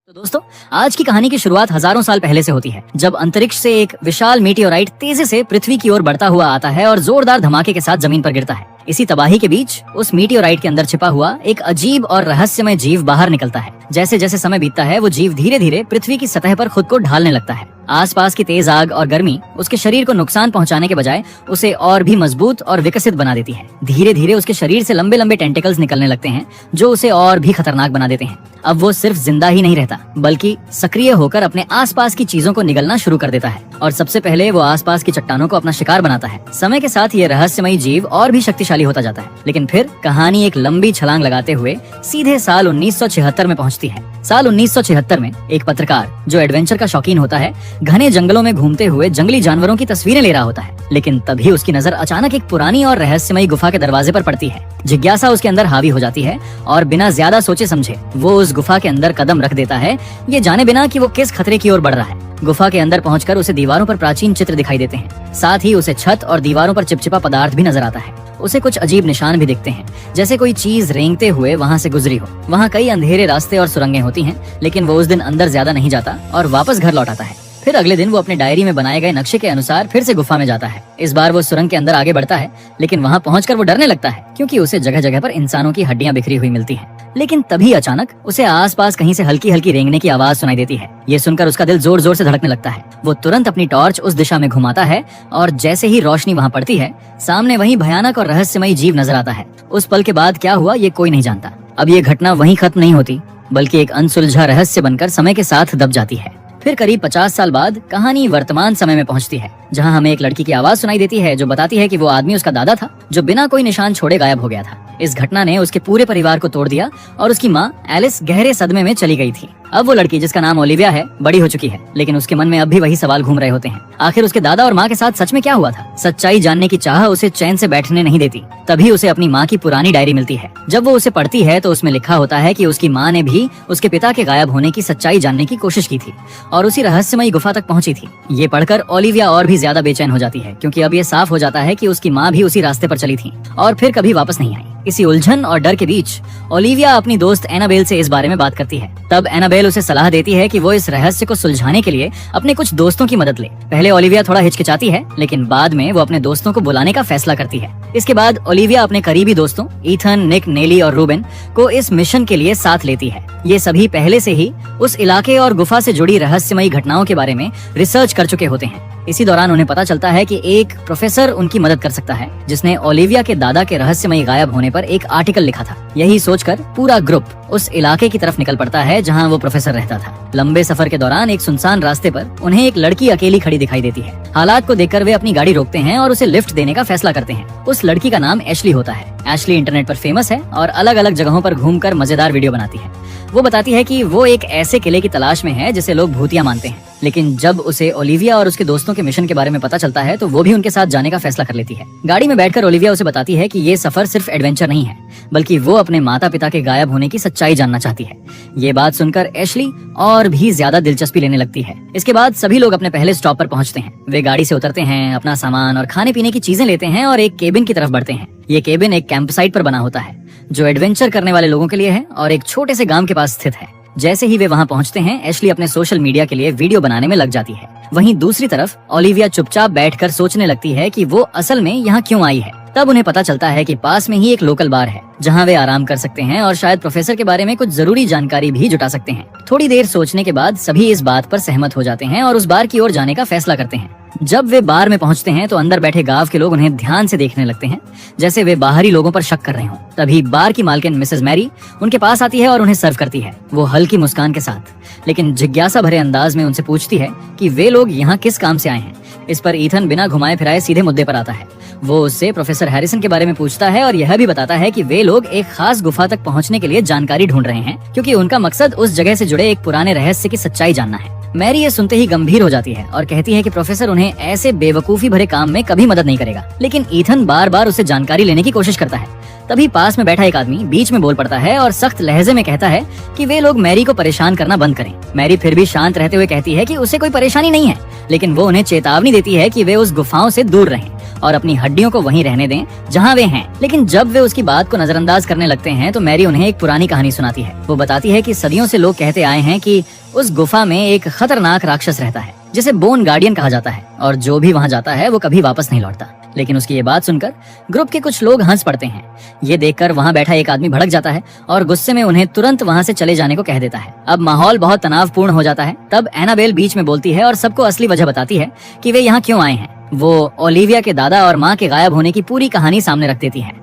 तो दोस्तों, आज की कहानी की शुरुआत हजारों साल पहले से होती है, जब अंतरिक्ष से एक विशाल मीटियोराइट तेजी से पृथ्वी की ओर बढ़ता हुआ आता है और जोरदार धमाके के साथ जमीन पर गिरता है। इसी तबाही के बीच उस मीटियोराइट के अंदर छिपा हुआ एक अजीब और रहस्यमय जीव बाहर निकलता है। जैसे जैसे समय बीतता है, वो जीव धीरे धीरे पृथ्वी की सतह पर खुद को ढालने लगता है। आसपास की तेज आग और गर्मी उसके शरीर को नुकसान पहुंचाने के बजाय उसे और भी मजबूत और विकसित बना देती है। धीरे धीरे उसके शरीर से लंबे लंबे टेंटिकल्स निकलने लगते हैं, जो उसे और भी खतरनाक बना देते हैं। अब वो सिर्फ जिंदा ही नहीं रहता, बल्कि सक्रिय होकर अपने आसपास की चीजों को निगलना शुरू कर देता है और सबसे पहले वो आसपास की चट्टानों को अपना शिकार बनाता है। समय के साथ ये रहस्यमयी जीव और भी शक्तिशाली होता जाता है, लेकिन फिर कहानी एक लंबी छलांग लगाते हुए सीधे साल 1976 में पहुंचती है। साल 1976 में एक पत्रकार, जो एडवेंचर का शौकीन होता है, घने जंगलों में घूमते हुए जंगली जानवरों की तस्वीरें ले रहा होता है। लेकिन तभी उसकी नजर अचानक एक पुरानी और रहस्यमयी गुफा के दरवाजे पर पड़ती है। जिज्ञासा उसके अंदर हावी हो जाती है और बिना ज्यादा सोचे समझे वो उस गुफा के अंदर कदम रख देता है, ये जाने बिना कि वो किस खतरे की ओर बढ़ रहा है। गुफा के अंदर पहुंचकर उसे दीवारों पर प्राचीन चित्र दिखाई देते हैं। साथ ही उसे छत और दीवारों पर चिपचिपा पदार्थ भी नजर आता है। उसे कुछ अजीब निशान भी दिखते हैं, जैसे कोई चीज रेंगते हुए वहाँ से गुजरी हो। वहाँ कई अंधेरे रास्ते और सुरंगें होती हैं, लेकिन वो उस दिन अंदर ज्यादा नहीं जाता और वापस घर लौट आता है। फिर अगले दिन वो अपने डायरी में बनाए गए नक्शे के अनुसार फिर से गुफा में जाता है। इस बार वो सुरंग के अंदर आगे बढ़ता है, लेकिन वहाँ पहुंचकर वो डरने लगता है, क्योंकि उसे जगह जगह पर इंसानों की हड्डियां बिखरी हुई मिलती हैं। लेकिन तभी अचानक उसे आसपास कहीं से हल्की हल्की रेंगने की आवाज सुनाई देती है। ये सुनकर उसका दिल जोर जोर से धड़कने लगता है। वो तुरंत अपनी टॉर्च उस दिशा में घुमाता है और जैसे ही रोशनी वहाँ पड़ती है, सामने वही भयानक और रहस्यमयी जीव नजर आता है। उस पल के बाद क्या हुआ ये कोई नहीं जानता। अब ये घटना वहीं खत्म नहीं होती, बल्कि एक अनसुलझा रहस्य बनकर समय के साथ दब जाती है। फिर करीब 50 साल बाद कहानी वर्तमान समय में पहुंचती है, जहां हमें एक लड़की की आवाज सुनाई देती है, जो बताती है कि वो आदमी उसका दादा था, जो बिना कोई निशान छोड़े गायब हो गया था। इस घटना ने उसके पूरे परिवार को तोड़ दिया और उसकी माँ एलिस गहरे सदमे में चली गई थी। अब वो लड़की, जिसका नाम ओलिविया है, बड़ी हो चुकी है, लेकिन उसके मन में अब भी वही सवाल घूम रहे होते हैं। आखिर उसके दादा और माँ के साथ सच में क्या हुआ था? सच्चाई जानने की चाह उसे चैन से बैठने नहीं देती। तभी उसे अपनी माँ की पुरानी डायरी मिलती है। जब वो उसे पढ़ती है तो उसमें लिखा होता है कि उसकी माँ ने भी उसके पिता के गायब होने की सच्चाई जानने की कोशिश की थी और उसी रहस्यमयी गुफा तक पहुंची थी। ये पढ़कर ओलिविया और भी ज्यादा बेचैन हो जाती है, क्योंकि अब ये साफ हो जाता है कि उसकी माँ भी उसी रास्ते पर चली थी और फिर कभी वापस नहीं आई। इसी उलझन और डर के बीच ओलिविया अपनी दोस्त एनाबेल से इस बारे में बात करती है। तब एनाबेल उसे सलाह देती है कि वो इस रहस्य को सुलझाने के लिए अपने कुछ दोस्तों की मदद ले। पहले ओलिविया थोड़ा हिचकिचाती है, लेकिन बाद में वो अपने दोस्तों को बुलाने का फैसला करती है। इसके बाद ओलिविया अपने करीबी दोस्तों ईथन, निक, नेली और रूबेन को इस मिशन के लिए साथ लेती है। ये सभी पहले से ही उस इलाके और गुफा से जुड़ी रहस्यमयी घटनाओं के बारे में रिसर्च कर चुके होते हैं। इसी दौरान उन्हें पता चलता है कि एक प्रोफेसर उनकी मदद कर सकता है, जिसने ओलिविया के दादा के रहस्यमयी गायब होने पर एक आर्टिकल लिखा था। यही सोचकर पूरा ग्रुप उस इलाके की तरफ निकल पड़ता है जहां वो प्रोफेसर रहता था। लंबे सफर के दौरान एक सुनसान रास्ते पर उन्हें एक लड़की अकेली खड़ी दिखाई देती है। हालात को देखकर वे अपनी गाड़ी रोकते हैं और उसे लिफ्ट देने का फैसला करते हैं। उस लड़की का नाम एशली होता है। एशली इंटरनेट पर फेमस है और अलग अलग जगहों पर घूमकर मजेदार वीडियो बनाती है। वो बताती है कि वो एक ऐसे किले की तलाश में है जिसे लोग भूतिया मानते हैं। लेकिन जब उसे ओलिविया और उसके दोस्तों के मिशन के बारे में पता चलता है, तो वो भी उनके साथ जाने का फैसला कर लेती है। गाड़ी में बैठकर ओलिविया उसे बताती है कि ये सफर सिर्फ एडवेंचर नहीं है, बल्कि वो अपने माता पिता के गायब होने की सच्चाई जानना चाहती है। ये बात सुनकर एशली और भी ज्यादा दिलचस्पी लेने लगती है। इसके बाद सभी लोग अपने पहले स्टॉप पर पहुंचते हैं। वे गाड़ी से उतरते हैं, अपना सामान और खाने पीने की चीजें लेते हैं और एक केबिन की तरफ बढ़ते हैं। ये केबिन एक कैंप साइट पर बना होता है, जो एडवेंचर करने वाले लोगों के लिए है और एक छोटे से गांव के पास स्थित है। जैसे ही वे वहां पहुंचते हैं, एशली अपने सोशल मीडिया के लिए वीडियो बनाने में लग जाती है। वहीं दूसरी तरफ ओलिविया चुपचाप बैठकर सोचने लगती है कि वो असल में यहाँ क्यों आई है। तब उन्हें पता चलता है कि पास में ही एक लोकल बार है, जहाँ वे आराम कर सकते हैं और शायद प्रोफेसर के बारे में कुछ जरूरी जानकारी भी जुटा सकते हैं। थोड़ी देर सोचने के बाद सभी इस बात पर सहमत हो जाते हैं और उस बार की ओर जाने का फैसला करते हैं। जब वे बार में पहुंचते हैं तो अंदर बैठे गांव के लोग उन्हें ध्यान से देखने लगते हैं, जैसे वे बाहरी लोगों पर शक कर रहे हों। तभी बार की मालकिन मिसेस मैरी उनके पास आती है और उन्हें सर्व करती है। वो हल्की मुस्कान के साथ, लेकिन जिज्ञासा भरे अंदाज में उनसे पूछती है कि वे लोग यहाँ किस काम से आए हैं। इस पर ईथन बिना घुमाए फिराए सीधे मुद्दे पर आता है। वो उससे प्रोफेसर हैरिसन के बारे में पूछता है और यह भी बताता है कि वे लोग एक खास गुफा तक पहुंचने के लिए जानकारी ढूंढ रहे हैं, क्योंकि उनका मकसद उस जगह से जुड़े एक पुराने रहस्य की सच्चाई जानना है। मैरी ये सुनते ही गंभीर हो जाती है और कहती है कि प्रोफेसर उन्हें ऐसे बेवकूफी भरे काम में कभी मदद नहीं करेगा। लेकिन ईथन बार बार उसे जानकारी लेने की कोशिश करता है। तभी पास में बैठा एक आदमी बीच में बोल पड़ता है और सख्त लहजे में कहता है कि वे लोग मैरी को परेशान करना बंद करें। मैरी फिर भी शांत रहते हुए कहती है कि उसे कोई परेशानी नहीं है, लेकिन वो उन्हें चेतावनी देती है कि वे उस गुफाओं से दूर रहें और अपनी हड्डियों को वहीं रहने दें जहां वे हैं। लेकिन जब वे उसकी बात को नजरअंदाज करने लगते हैं तो मैरी उन्हें एक पुरानी कहानी सुनाती है। वो बताती है कि सदियों से लोग कहते आए हैं कि उस गुफा में एक खतरनाक राक्षस रहता है जिसे बोन गार्डियन कहा जाता है, और जो भी वहाँ जाता है वो कभी वापस नहीं लौटता। लेकिन उसकी ये बात सुनकर ग्रुप के कुछ लोग हंस पड़ते हैं। ये देखकर वहाँ बैठा एक आदमी भड़क जाता है और गुस्से में उन्हें तुरंत वहाँ से चले जाने को कह देता है। अब माहौल बहुत तनावपूर्ण हो जाता है। तब एनाबेल बीच में बोलती है और सबको असली वजह बताती है कि वे यहाँ क्यों आए हैं। वो ओलिविया के दादा और माँ के गायब होने की पूरी कहानी सामने रख देती है।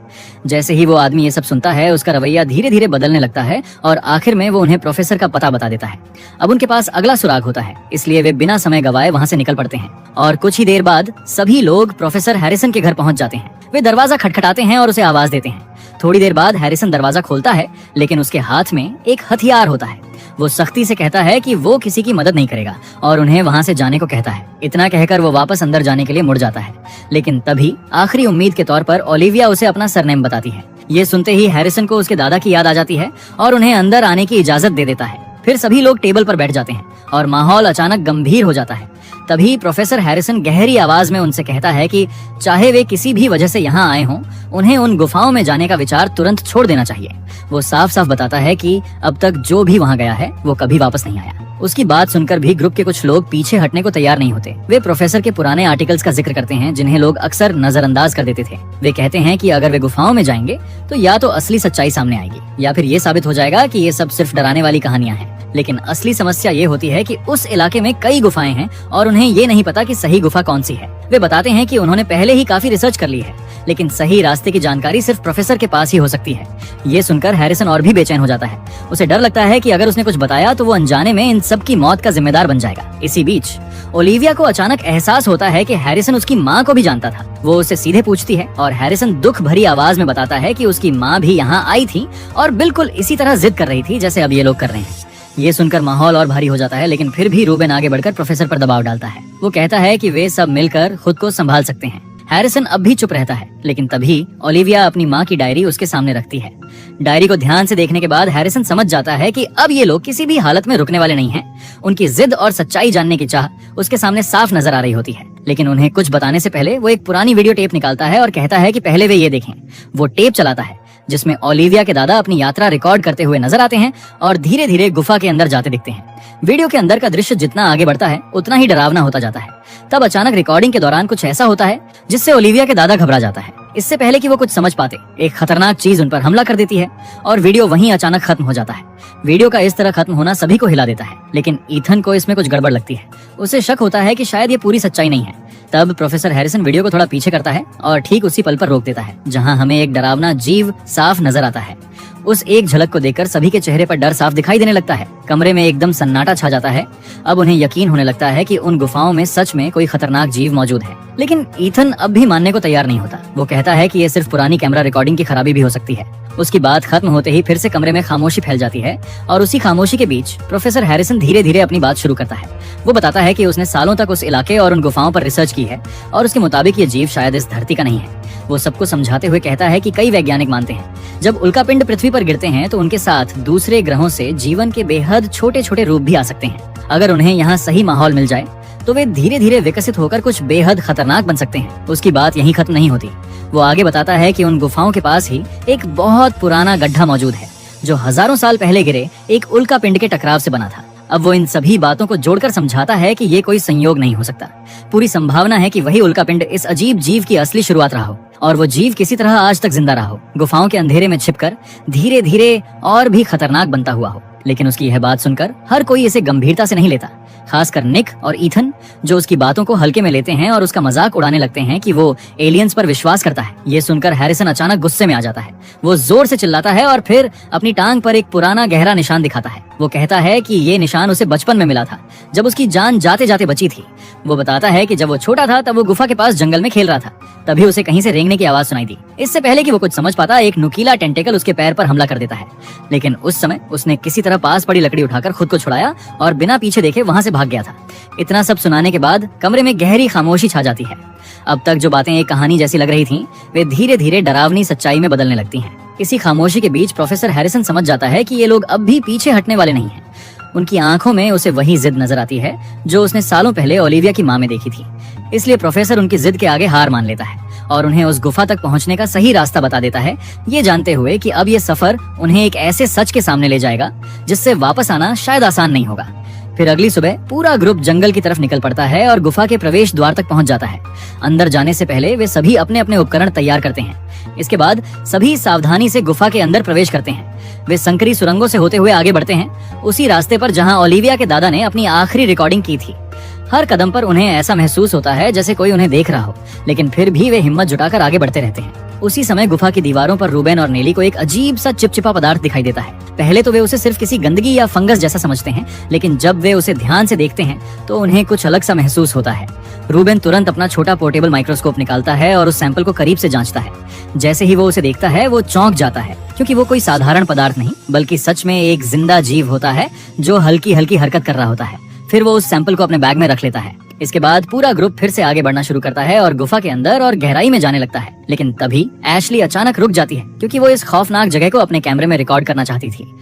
जैसे ही वो आदमी ये सब सुनता है, उसका रवैया धीरे धीरे बदलने लगता है और आखिर में वो उन्हें प्रोफेसर का पता बता देता है। अब उनके पास अगला सुराग होता है, इसलिए वे बिना समय गवाए वहाँ से निकल पड़ते हैं। और कुछ ही देर बाद सभी लोग प्रोफेसर हैरिसन के घर पहुँच जाते हैं। वे दरवाजा खटखटाते हैं और उसे आवाज देते हैं। थोड़ी देर बाद हैरिसन दरवाजा खोलता है, लेकिन उसके हाथ में एक हथियार होता है। वो सख्ती से कहता है कि वो किसी की मदद नहीं करेगा और उन्हें वहाँ से जाने को कहता है। इतना कहकर वो वापस अंदर जाने के लिए मुड़ जाता है, लेकिन तभी आखिरी उम्मीद के तौर पर ओलिविया उसे अपना सरनेम बताती है। ये सुनते ही हैरिसन को उसके दादा की याद आ जाती है और उन्हें अंदर आने की इजाजत दे देता है। फिर सभी लोग टेबल पर बैठ जाते हैं और माहौल अचानक गंभीर हो जाता है। तभी प्रोफेसर हैरिसन गहरी आवाज में उनसे कहता है कि चाहे वे किसी भी वजह से यहाँ आए हों, उन्हें उन गुफाओं में जाने का विचार तुरंत छोड़ देना चाहिए। वो साफ साफ बताता है कि अब तक जो भी वहाँ गया है वो कभी वापस नहीं आया। उसकी बात सुनकर भी ग्रुप के कुछ लोग पीछे हटने को तैयार नहीं होते। वे प्रोफेसर के पुराने आर्टिकल्स का जिक्र करते हैं जिन्हें लोग अक्सर नजरअंदाज कर देते थे। वे कहते हैं कि अगर वे गुफाओं में जाएंगे तो या तो असली सच्चाई सामने आएगी या फिर ये साबित हो जाएगा कि ये सब सिर्फ डराने वाली कहानियां हैं। लेकिन असली समस्या ये होती है कि उस इलाके में कई गुफाएं हैं और उन्हें ये नहीं पता कि सही गुफा कौन सी है। वे बताते हैं कि उन्होंने पहले ही काफी रिसर्च कर ली है, लेकिन सही रास्ते की जानकारी सिर्फ प्रोफेसर के पास ही हो सकती है। ये सुनकर हैरिसन और भी बेचैन हो जाता है। उसे डर लगता है कि अगर उसने कुछ बताया तो वो अनजाने में इन सब की मौत का जिम्मेदार बन जाएगा। इसी बीच ओलिविया को अचानक एहसास होता है कि हैरिसन उसकी माँ को भी जानता था। वो उससे सीधे पूछती है और हैरिसन दुख भरी आवाज में बताता है कि उसकी माँ भी यहाँ आई थी और बिल्कुल इसी तरह जिद कर रही थी जैसे अब ये लोग कर रहे हैं। ये सुनकर माहौल और भारी हो जाता है, लेकिन फिर भी रूबेन आगे बढ़कर प्रोफेसर पर दबाव डालता है। वो कहता है कि वे सब मिलकर खुद को संभाल सकते हैं। हैरिसन अब भी चुप रहता है, लेकिन तभी ओलिविया अपनी माँ की डायरी उसके सामने रखती है। डायरी को ध्यान से देखने के बाद हैरिसन समझ जाता है कि अब ये लोग किसी भी हालत में रुकने वाले नहीं हैं। उनकी जिद और सच्चाई जानने की चाह उसके सामने साफ नजर आ रही होती है। लेकिन उन्हें कुछ बताने से पहले वो एक पुरानी वीडियो टेप निकालता है और कहता है कि पहले वे ये देखें। वो टेप चलाता है जिसमें ओलिविया के दादा अपनी यात्रा रिकॉर्ड करते हुए नजर आते हैं और धीरे धीरे गुफा के अंदर जाते दिखते हैं। वीडियो के अंदर का दृश्य जितना आगे बढ़ता है उतना ही डरावना होता जाता है। तब अचानक रिकॉर्डिंग के दौरान कुछ ऐसा होता है जिससे ओलिविया के दादा घबरा जाता है। इससे पहले कि वो कुछ समझ पाते, एक खतरनाक चीज उन पर हमला कर देती है और वीडियो वहीं अचानक खत्म हो जाता है। वीडियो का इस तरह खत्म होना सभी को हिला देता है, लेकिन ईथन को इसमें कुछ गड़बड़ लगती है। उसे शक होता है कि शायद ये पूरी सच्चाई नहीं है। तब प्रोफेसर हैरिसन वीडियो को थोड़ा पीछे करता है और ठीक उसी पल पर रोक देता है जहां हमें एक डरावना जीव साफ नजर आता है। उस एक झलक को देखकर सभी के चेहरे पर डर साफ दिखाई देने लगता है। कमरे में एकदम सन्नाटा छा जाता है। अब उन्हें यकीन होने लगता है कि उन गुफाओं में सच में कोई खतरनाक जीव मौजूद है। लेकिन ईथन अब भी मानने को तैयार नहीं होता। वो कहता है कि ये सिर्फ पुरानी कैमरा रिकॉर्डिंग की खराबी भी हो सकती है। उसकी बात खत्म होते ही फिर से कमरे में खामोशी फैल जाती है और उसी खामोशी के बीच प्रोफेसर हैरिसन धीरे धीरे अपनी बात शुरू करता है। वो बताता है कि उसने सालों तक उस इलाके और उन गुफाओं पर रिसर्च की है और उसके मुताबिक ये जीव शायद इस धरती का नहीं है। वो सबको समझाते हुए कहता है कि कई वैज्ञानिक मानते हैं जब उल्कापिंड पृथ्वी पर गिरते हैं तो उनके साथ दूसरे ग्रहों से जीवन के बेहद छोटे छोटे रूप भी आ सकते हैं। अगर उन्हें यहाँ सही माहौल मिल जाए तो वे धीरे धीरे विकसित होकर कुछ बेहद खतरनाक बन सकते हैं। उसकी बात यहीं खत्म नहीं होती। वो आगे बताता है कि उन गुफाओं के पास ही एक बहुत पुराना गड्ढा मौजूद है जो हजारों साल पहले गिरे एक उल्कापिंड के टकराव से बना था। अब वो इन सभी बातों को जोड़कर समझाता है कि ये कोई संयोग नहीं हो सकता। पूरी संभावना है कि वही उल्कापिंड इस अजीब जीव की असली शुरुआत रहा हो और वो जीव किसी तरह आज तक जिंदा रहा हो, गुफाओं के अंधेरे में छिपकर धीरे धीरे और भी खतरनाक बनता हुआ हो। लेकिन उसकी यह बात सुनकर हर कोई इसे गंभीरता से नहीं लेता, खासकर निक और ईथन जो उसकी बातों को हल्के में लेते हैं और उसका मजाक उड़ाने लगते हैं कि वो एलियंस पर विश्वास करता है। ये सुनकर हैरिसन अचानक गुस्से में आ जाता है। वो जोर से चिल्लाता है और फिर अपनी टांग पर एक पुराना गहरा निशान दिखाता है। वो कहता है कि ये निशान उसे बचपन में मिला था जब उसकी जान जाते जाते बची थी। वो बताता है कि जब वो छोटा था तब वो गुफा के पास जंगल में खेल रहा था, तभी उसे कहीं से रेंगने की आवाज सुनाई दी। इससे पहले कि वो कुछ समझ पाता एक नुकीला टेंटेकल उसके पैर पर हमला कर देता है, लेकिन उस समय उसने किसी तरह पास पड़ी लकड़ी उठाकर खुद को छुड़ाया और बिना पीछे देखे वहां से भाग गया था। इतना सब सुनाने के बाद कमरे में गहरी खामोशी छा जाती है। अब तक जो बातें एक कहानी जैसी लग रही थीं, वे धीरे धीरे डरावनी सच्चाई में बदलने लगती हैं। इसी खामोशी के बीच प्रोफेसर हैरिसन समझ जाता है कि ये लोग अब भी पीछे हटने वाले नहीं हैं। उनकी आंखों में उसे वही जिद नजर आती है जो उसने सालों पहले ओलिविया की माँ में देखी थी। इसलिए प्रोफेसर उनकी जिद के आगे हार मान लेता है और उन्हें उस गुफा तक पहुंचने का सही रास्ता बता देता है, ये जानते हुए कि अब ये सफर उन्हें एक ऐसे सच के सामने ले जाएगा जिससे वापस आना शायद आसान नहीं होगा। फिर अगली सुबह पूरा ग्रुप जंगल की तरफ निकल पड़ता है और गुफा के प्रवेश द्वार तक पहुंच जाता है। अंदर जाने से पहले वे सभी अपने अपने उपकरण तैयार करते हैं। इसके बाद सभी सावधानी से गुफा के अंदर प्रवेश करते हैं। वे संकरी सुरंगों से होते हुए आगे बढ़ते हैं, उसी रास्ते पर जहां ओलिविया के दादा ने अपनी आखिरी रिकॉर्डिंग की थी। हर कदम पर उन्हें ऐसा महसूस होता है जैसे कोई उन्हें देख रहा हो, लेकिन फिर भी वे हिम्मत जुटाकर आगे बढ़ते रहते हैं। उसी समय गुफा की दीवारों पर रूबेन और नेली को एक अजीब सा चिपचिपा पदार्थ दिखाई देता है। पहले तो वे उसे सिर्फ किसी गंदगी या फंगस जैसा समझते हैं, लेकिन जब वे उसे ध्यान से देखते हैं तो उन्हें कुछ अलग सा महसूस होता है। रूबेन तुरंत अपना छोटा पोर्टेबल माइक्रोस्कोप निकालता है और उस सैंपल को करीब से जांचता है। जैसे ही वो उसे देखता है वो चौंक जाता है, क्योंकि वो कोई साधारण पदार्थ नहीं बल्कि सच में एक जिंदा जीव होता है जो हल्की हल्की हरकत कर रहा होता है। फिर वो उस सैंपल को अपने बैग में रख लेता है। इसके बाद पूरा ग्रुप फिर से आगे बढ़ना शुरू करता है और गुफा के अंदर और गहराई में जाने लगता है। लेकिन तभी एशली अचानक रुक जाती है, क्योंकि वो इस खौफनाक जगह को अपने कैमरे में रिकॉर्ड करना चाहती थी।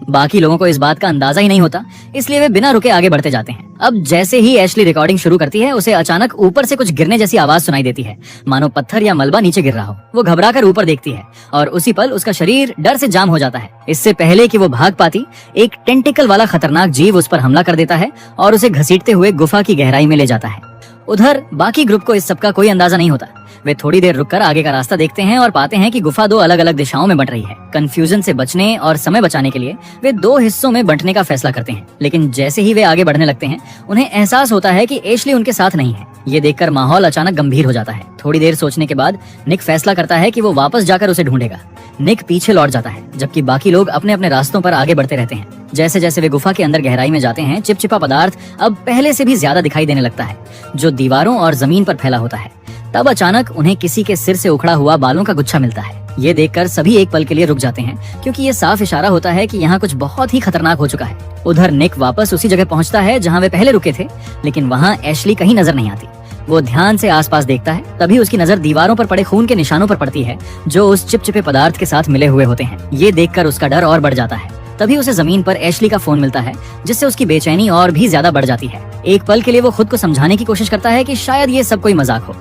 बाकी लोगों को इस बात का अंदाजा ही नहीं होता, इसलिए वे बिना रुके आगे बढ़ते जाते हैं। अब जैसे ही एशली रिकॉर्डिंग शुरू करती है, उसे अचानक ऊपर से कुछ गिरने जैसी आवाज सुनाई देती है, मानो पत्थर या मलबा नीचे गिर रहा हो। वो घबराकर ऊपर देखती है और उसी पल उसका शरीर डर से जाम हो जाता है। इससे पहले कि वो भाग पाती, एक टेंटिकल वाला खतरनाक जीव उस पर हमला कर देता है और उसे घसीटते हुए गुफा की गहराई में ले जाता है। उधर बाकी ग्रुप को इस सब का कोई अंदाजा नहीं होता। वे थोड़ी देर रुककर आगे का रास्ता देखते हैं और पाते हैं कि गुफा दो अलग अलग दिशाओं में बंट रही है। कंफ्यूजन से बचने और समय बचाने के लिए वे दो हिस्सों में बंटने का फैसला करते हैं। लेकिन जैसे ही वे आगे बढ़ने लगते हैं, उन्हें एहसास होता है कि एशली उनके साथ नहीं है। ये देखकर माहौल अचानक गंभीर हो जाता है। थोड़ी देर सोचने के बाद निक फैसला करता है कि वो वापस जाकर उसे ढूंढेगा। निक पीछे लौट जाता है, जबकि बाकी लोग अपने अपने रास्तों पर आगे बढ़ते रहते हैं। जैसे जैसे वे गुफा के अंदर गहराई में जाते हैं, चिपचिपा पदार्थ अब पहले से भी ज्यादा दिखाई देने लगता है, जो दीवारों और जमीन पर फैला होता है। तब अचानक उन्हें किसी के सिर से उखड़ा हुआ बालों का गुच्छा मिलता है। ये देखकर सभी एक पल के लिए रुक जाते हैं, क्योंकि ये साफ इशारा होता है कि यहाँ कुछ बहुत ही खतरनाक हो चुका है। उधर निक वापस उसी जगह पहुँचता है जहाँ वे पहले रुके थे, लेकिन वहाँ एशली कहीं नजर नहीं आती। वो ध्यान से आसपास देखता है, तभी उसकी नजर दीवारों पर पड़े खून के निशानों पर पड़ती है, जो उस चिपचिपे पदार्थ के साथ मिले हुए होते हैं। ये देखकर उसका डर और बढ़ जाता है। तभी उसे जमीन पर एशली का फोन मिलता है, जिससे उसकी बेचैनी और भी ज्यादा बढ़ जाती है। एक पल के लिए वो खुद को समझाने की कोशिश करता है कि शायद ये सब कोई मजाक हो,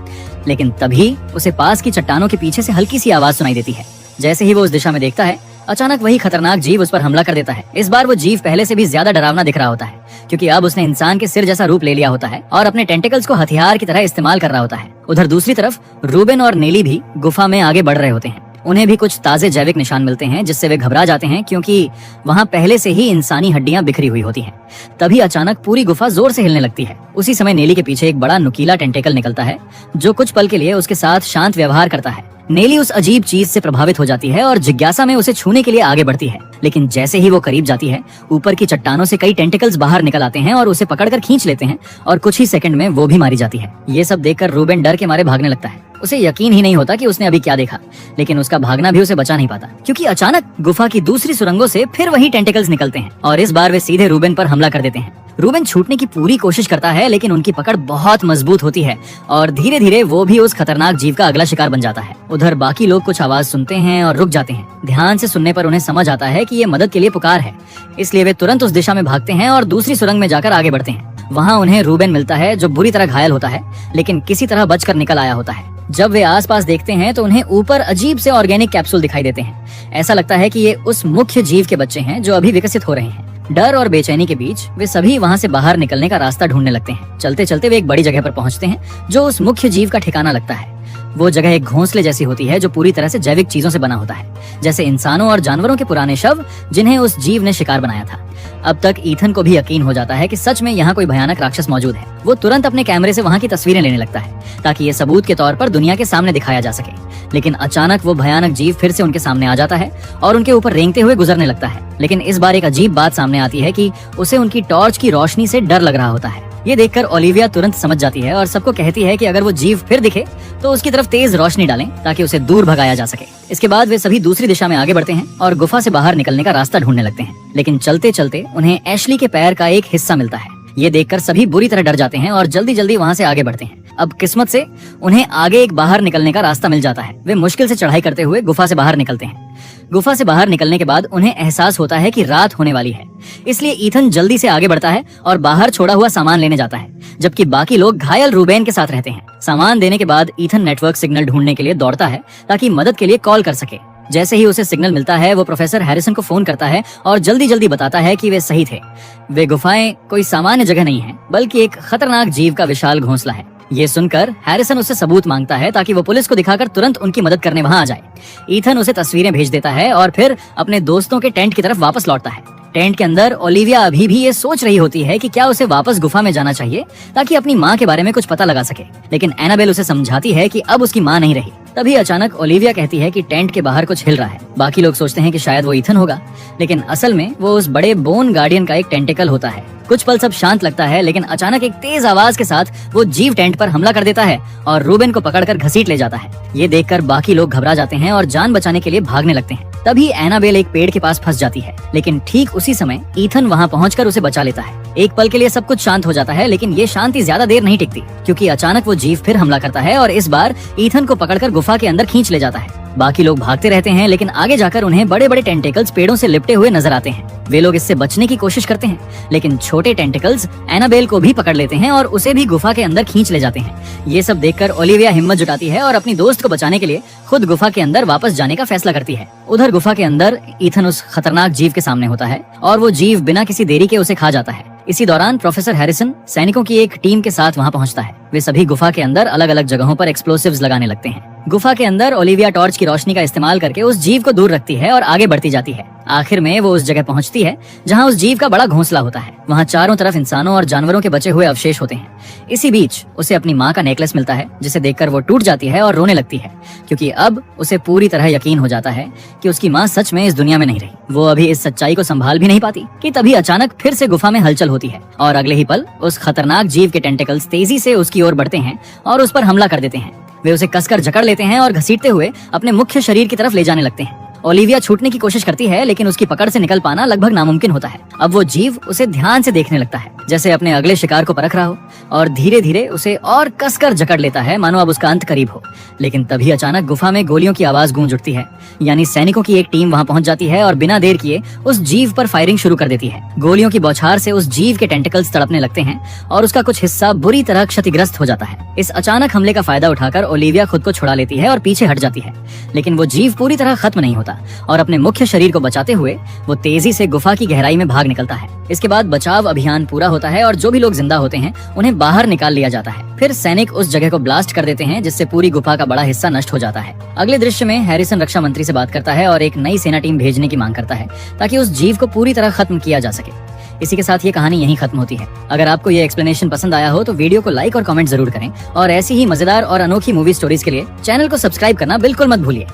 लेकिन तभी उसे पास की चट्टानों के पीछे से हल्की सी आवाज सुनाई देती है। जैसे ही वो उस दिशा में देखता है, अचानक वही खतरनाक जीव उस पर हमला कर देता है। इस बार वो जीव पहले से भी ज्यादा डरावना दिख रहा होता है, क्योंकि अब उसने इंसान के सिर जैसा रूप ले लिया होता है और अपने टेंटिकल्स को हथियार की तरह इस्तेमाल कर रहा होता है। उधर दूसरी तरफ रूबेन और नेली भी गुफा में आगे बढ़ रहे होते हैं। उन्हें भी कुछ ताजे जैविक निशान मिलते हैं, जिससे वे घबरा जाते हैं, क्योंकि वहाँ पहले से ही इंसानी हड्डियां बिखरी हुई होती हैं। तभी अचानक पूरी गुफा जोर से हिलने लगती है। उसी समय नेली के पीछे एक बड़ा नुकीला टेंटेकल निकलता है, जो कुछ पल के लिए उसके साथ शांत व्यवहार करता है। नेली उस अजीब चीज से प्रभावित हो जाती है और जिज्ञासा में उसे छूने के लिए आगे बढ़ती है, लेकिन जैसे ही वो करीब जाती है, ऊपर की चट्टानों से कई टेंटिकल्स बाहर निकल आते हैं और उसे पकड़कर खींच लेते हैं और कुछ ही सेकंड में वो भी मारी जाती है। ये सब देखकर रूबेन डर के मारे भागने लगता है। उसे यकीन ही नहीं होता कि उसने अभी क्या देखा, लेकिन उसका भागना भी उसे बचा नहीं पाता, क्योंकि अचानक गुफा की दूसरी सुरंगों से फिर वही टेंटिकल्स निकलते हैं और इस बार वे सीधे रूबेन पर हमला कर देते हैं। रूबेन छूटने की पूरी कोशिश करता है, लेकिन उनकी पकड़ बहुत मजबूत होती है और धीरे धीरे वो भी उस खतरनाक जीव का अगला शिकार बन जाता है। उधर बाकी लोग कुछ आवाज सुनते हैं और रुक जाते हैं। ध्यान से सुनने पर उन्हें समझ आता है कि ये मदद के लिए पुकार है, इसलिए वे तुरंत उस दिशा में भागते हैं और दूसरी सुरंग में जाकर आगे बढ़ते हैं। वहाँ उन्हें रूबेन मिलता है, जो बुरी तरह घायल होता है, लेकिन किसी तरह बचकर निकल आया होता है। जब वे आसपास देखते हैं तो उन्हें ऊपर अजीब से ऑर्गेनिक कैप्सूल दिखाई देते हैं। ऐसा लगता है कि ये उस मुख्य जीव के बच्चे हैं जो अभी विकसित हो रहे हैं। डर और बेचैनी के बीच वे सभी वहाँ से बाहर निकलने का रास्ता ढूंढने लगते हैं। चलते चलते वे एक बड़ी जगह पर पहुँचते हैं, जो उस मुख्य जीव का ठिकाना लगता है। वो जगह एक घोंसले जैसी होती है, जो पूरी तरह से जैविक चीजों से बना होता है, जैसे इंसानों और जानवरों के पुराने शव, जिन्हें उस जीव ने शिकार बनाया था। अब तक ईथन को भी यकीन हो जाता है कि सच में यहाँ कोई भयानक राक्षस मौजूद है। वो तुरंत अपने कैमरे से वहाँ की तस्वीरें लेने लगता है, ताकि ये सबूत के तौर पर दुनिया के सामने दिखाया जा सके। लेकिन अचानक वो भयानक जीव फिर से उनके सामने आ जाता है और उनके ऊपर रेंगते हुए गुजरने लगता है। लेकिन इस बार एक अजीब बात सामने आती है कि उसे उनकी टॉर्च की रोशनी से डर लग रहा होता है। ये देखकर ओलिविया तुरंत समझ जाती है और सबको कहती है कि अगर वो जीव फिर दिखे तो उसकी तरफ तेज रोशनी डालें, ताकि उसे दूर भगाया जा सके। इसके बाद वे सभी दूसरी दिशा में आगे बढ़ते हैं और गुफा से बाहर निकलने का रास्ता ढूंढने लगते हैं। लेकिन चलते चलते उन्हें एशली के पैर का एक हिस्सा मिलता है। ये देखकर सभी बुरी तरह डर जाते हैं और जल्दी जल्दी वहाँ से आगे बढ़ते हैं। अब किस्मत से उन्हें आगे एक बाहर निकलने का रास्ता मिल जाता है। वे मुश्किल से चढ़ाई करते हुए गुफा से बाहर निकलते हैं। गुफा से बाहर निकलने के बाद उन्हें एहसास होता है कि रात होने वाली है, इसलिए ईथन जल्दी से आगे बढ़ता है और बाहर छोड़ा हुआ सामान लेने जाता है, जबकि बाकी लोग घायल रूबेन के साथ रहते हैं। सामान देने के बाद ईथन नेटवर्क सिग्नल ढूंढने के लिए दौड़ता है, ताकि मदद के लिए कॉल कर सके। जैसे ही उसे सिग्नल मिलता है वो प्रोफेसर हैरिसन को फोन करता है और जल्दी जल्दी बताता है कि वे सही थे। वे गुफाएं कोई सामान्य जगह नहीं है, बल्कि एक खतरनाक जीव का विशाल घोंसला है। ये सुनकर हैरिसन उससे सबूत मांगता है ताकि वो पुलिस को दिखाकर तुरंत उनकी मदद करने वहां आ जाए। ईथन उसे तस्वीरें भेज देता है और फिर अपने दोस्तों के टेंट की तरफ वापस लौटता है। टेंट के अंदर ओलिविया अभी भी ये सोच रही होती है कि क्या उसे वापस गुफा में जाना चाहिए ताकि अपनी माँ के बारे में कुछ पता लगा सके, लेकिन एनाबेल उसे समझाती है कि अब उसकी माँ नहीं रही। तभी अचानक ओलिविया कहती है कि टेंट के बाहर कुछ हिल रहा है। बाकी लोग सोचते हैं कि शायद वो ईथन होगा, लेकिन असल में वो उस बड़े बोन गार्डियन का एक टेंटिकल होता है। कुछ पल सब शांत लगता है, लेकिन अचानक एक तेज आवाज के साथ वो जीव टेंट पर हमला कर देता है और रूबेन को पकड़कर घसीट ले जाता है। ये देखकर बाकी लोग घबरा जाते हैं और जान बचाने के लिए भागने लगते हैं। तभी एनाबेल एक पेड़ के पास फंस जाती है, लेकिन ठीक उसी समय ईथन वहाँ पहुँचकर उसे बचा लेता है। एक पल के लिए सब कुछ शांत हो जाता है, लेकिन ये शांति ज्यादा देर नहीं टिकती, क्योंकि अचानक वो जीव फिर हमला करता है और इस बार ईथन को पकड़कर गुफा के अंदर खींच ले जाता है। बाकी लोग भागते रहते हैं, लेकिन आगे जाकर उन्हें बड़े बड़े टेंटिकल्स पेड़ों से लिपटे हुए नजर आते हैं। वे लोग इससे बचने की कोशिश करते हैं, लेकिन छोटे टेंटिकल्स एनाबेल को भी पकड़ लेते हैं और उसे भी गुफा के अंदर खींच ले जाते हैं। ये सब देखकर ओलिविया हिम्मत जुटाती है और अपनी दोस्त को बचाने के लिए खुद गुफा के अंदर वापस जाने का फैसला करती है। उधर गुफा के अंदर ईथन उस खतरनाक जीव के सामने होता है और वो जीव बिना किसी देरी के उसे खा जाता है। इसी दौरान प्रोफेसर हैरिसन सैनिकों की एक टीम के साथ वहां पहुंचता है। वे सभी गुफा के अंदर अलग अलग जगहों पर एक्सप्लोसिव्स लगाने लगते हैं। गुफा के अंदर ओलिविया टॉर्च की रोशनी का इस्तेमाल करके उस जीव को दूर रखती है और आगे बढ़ती जाती है। आखिर में वो उस जगह पहुंचती है जहां उस जीव का बड़ा घोंसला होता है। वहां चारों तरफ इंसानों और जानवरों के बचे हुए अवशेष होते हैं। इसी बीच उसे अपनी माँ का नेकलेस मिलता है, जिसे देखकर वो टूट जाती है और रोने लगती है, क्योंकि अब उसे पूरी तरह यकीन हो जाता है कि उसकी माँ सच में इस दुनिया में नहीं रही। वो अभी इस सच्चाई को संभाल भी नहीं पाती कि तभी अचानक फिर से गुफा में हलचल होती है और अगले ही पल उस खतरनाक जीव के टेंटिकल्स तेजी से उसकी ओर बढ़ते हैं और उस पर हमला कर देते हैं। वे उसे कसकर जकड़ लेते हैं और घसीटते हुए अपने मुख्य शरीर की तरफ ले जाने लगते हैं। ओलिविया छूटने की कोशिश करती है, लेकिन उसकी पकड़ से निकल पाना लगभग नामुमकिन होता है। अब वो जीव उसे ध्यान से देखने लगता है, जैसे अपने अगले शिकार को परख रहा हो, और धीरे धीरे उसे और कसकर जकड़ लेता है, मानो अब उसका अंत करीब हो। लेकिन तभी अचानक गुफा में गोलियों की आवाज गूंज उठती है। यानी सैनिकों की एक टीम वहां पहुंच जाती है और बिना देर किए उस जीव पर फायरिंग शुरू कर देती है। गोलियों की बौछार से उस जीव के टेंटिकल्स तड़पने लगते हैं और उसका कुछ हिस्सा बुरी तरह क्षतिग्रस्त हो जाता है। इस अचानक हमले का फायदा उठाकर ओलिविया खुद को छुड़ा लेती है और पीछे हट जाती है, लेकिन वो जीव पूरी तरह खत्म नहीं होता और अपने मुख्य शरीर को बचाते हुए वो तेजी से गुफा की गहराई में भाग निकलता है। इसके बाद बचाव अभियान पूरा होता है और जो भी लोग जिंदा होते हैं उन्हें बाहर निकाल लिया जाता है। फिर सैनिक उस जगह को ब्लास्ट कर देते हैं, जिससे पूरी गुफा का बड़ा हिस्सा नष्ट हो जाता है। अगले दृश्य में हैरिसन रक्षा मंत्री से बात करता है और एक नई सेना टीम भेजने की मांग करता है ताकि उस जीव को पूरी तरह खत्म किया जा सके। इसी के साथ ये कहानी यहीं खत्म होती है। अगर आपको ये एक्सप्लेनेशन पसंद आया हो तो वीडियो को लाइक और कमेंट जरूर करें और ऐसी ही मजेदार और अनोखी मूवी स्टोरीज के लिए चैनल को सब्सक्राइब करना बिल्कुल मत भूलिए।